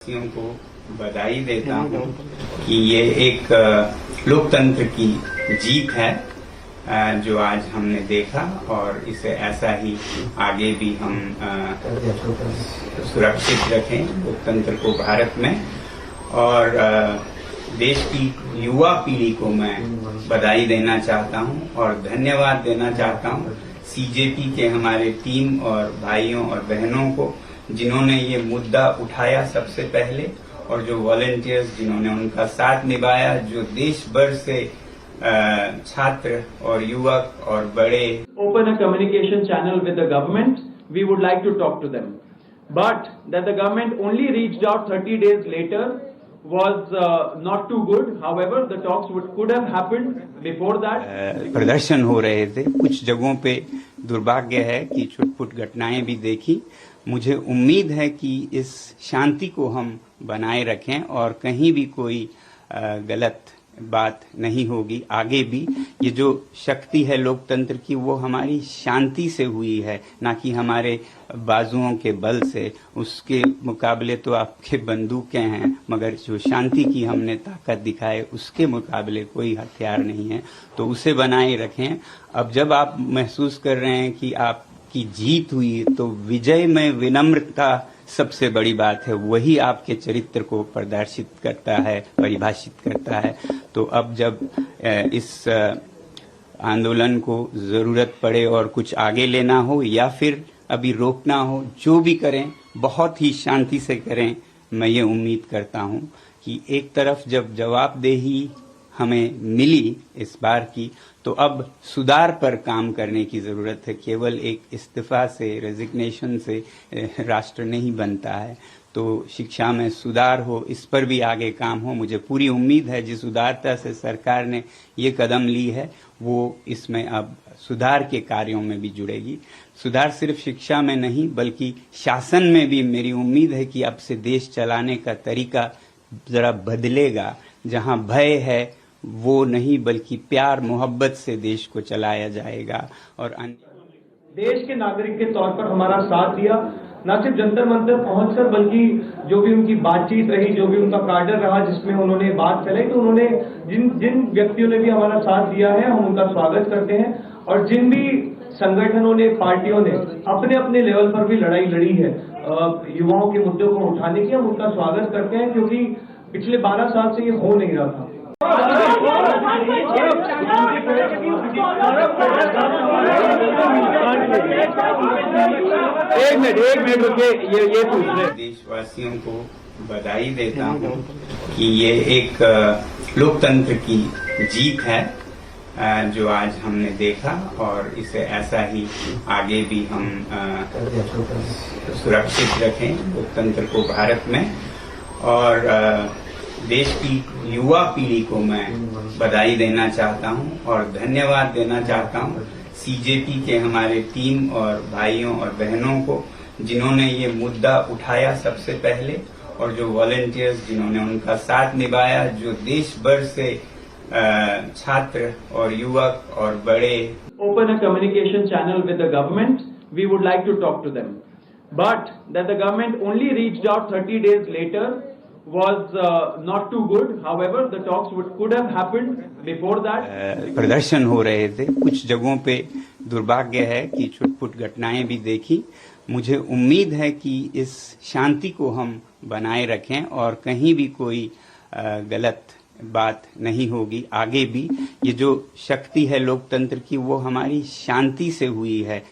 वासियों को बधाई देता हूँ कि ये एक लोकतंत्र की जीत है जो आज हमने देखा और इसे ऐसा ही आगे भी हम सुरक्षित रखें लोकतंत्र को भारत में। और देश की युवा पीढ़ी को मैं बधाई देना चाहता हूँ और धन्यवाद देना चाहता हूँ सीजेपी के हमारे टीम और भाइयों और बहनों को जिन्होंने ये मुद्दा उठाया सबसे पहले, और जो वॉलंटियर्स जिन्होंने उनका साथ निभाया, जो देश भर से छात्र और युवक और बड़े open a communication channel with the government. We would like to talk to them, but that the government only reached out 30 days later was not too good. However, the talks could have happened before that. प्रदर्शन हो रहे थे, कुछ जगहों पे दुर्भाग्य है कि छुटपुट घटनाएं भी देखी। मुझे उम्मीद है कि इस शांति को हम बनाए रखें और कहीं भी कोई गलत बात नहीं होगी। आगे भी ये जो शक्ति है लोकतंत्र की, वो हमारी शांति से हुई है, ना कि हमारे बाजुओं के बल से। उसके मुकाबले तो आपके बंदूकें हैं, मगर जो शांति की हमने ताकत दिखाए उसके मुकाबले कोई हथियार नहीं है, तो उसे बनाए रखें। अब जब आप महसूस कर रहे हैं कि आपकी जीत हुई, तो विजय में विनम्रता सबसे बड़ी बात है, वही आपके चरित्र को प्रदर्शित करता है, परिभाषित करता है। तो अब जब इस आंदोलन को जरूरत पड़े और कुछ आगे लेना हो या फिर अभी रोकना हो, जो भी करें बहुत ही शांति से करें। मैं ये उम्मीद करता हूँ कि एक तरफ जब जवाबदेही हमें मिली इस बार की, तो अब सुधार पर काम करने की जरूरत है। केवल एक इस्तीफा से, रेजिग्नेशन से राष्ट्र नहीं बनता है। तो शिक्षा में सुधार हो, इस पर भी आगे काम हो। मुझे पूरी उम्मीद है जिस उदारता से सरकार ने ये कदम ली है, वो इसमें अब सुधार के कार्यों में भी जुड़ेगी। सुधार सिर्फ शिक्षा में नहीं बल्कि शासन में भी मेरी उम्मीद है कि अब से देश चलाने का तरीका जरा बदलेगा। जहां भय है वो नहीं, बल्कि प्यार मोहब्बत से देश को चलाया जाएगा। और देश के नागरिक के तौर पर हमारा साथ दिया, न सिर्फ जंतर मंतर पहुंचकर, बल्कि जो भी उनकी बातचीत रही, जो भी उनका कार्डर रहा जिसमें उन्होंने बात फैलाई, तो उन्होंने जिन व्यक्तियों ने भी हमारा साथ दिया है, हम उनका स्वागत करते हैं। और जिन भी संगठनों ने, पार्टियों ने अपने अपने लेवल पर भी लड़ाई लड़ी है युवाओं के मुद्दों को उठाने की, हम उनका स्वागत करते हैं, क्योंकि पिछले 12 साल से ये हो नहीं रहा था। एक मिनट रुके, ये पूछ रहे। देशवासियों को बधाई देता हूँ कि ये एक लोकतंत्र की जीत है जो आज हमने देखा और इसे ऐसा ही आगे भी हम सुरक्षित रखें लोकतंत्र को भारत में। और देश की युवा पीढ़ी को मैं बधाई देना चाहता हूं और धन्यवाद देना चाहता हूं सीजेपी के हमारे टीम और भाइयों और बहनों को जिन्होंने ये मुद्दा उठाया सबसे पहले, और जो वॉलंटियर्स जिन्होंने उनका साथ निभाया, जो देश भर से छात्र और युवक और बड़े open a communication channel with the government. We would like to talk to them, but that the government only reached out 30 days later was not too good. However, the talks could have happened before that. प्रदर्शन हो रहे थे, कुछ जगहों पे दुर्भाग्य है कि छुटपुट घटनाएं भी देखी। मुझे उम्मीद है कि इस शांति को हम बनाए रखें और कहीं भी कोई गलत बात नहीं होगी। आगे भी ये जो शक्ति है लोकतंत्र की, वो हमारी शांति से हुई है,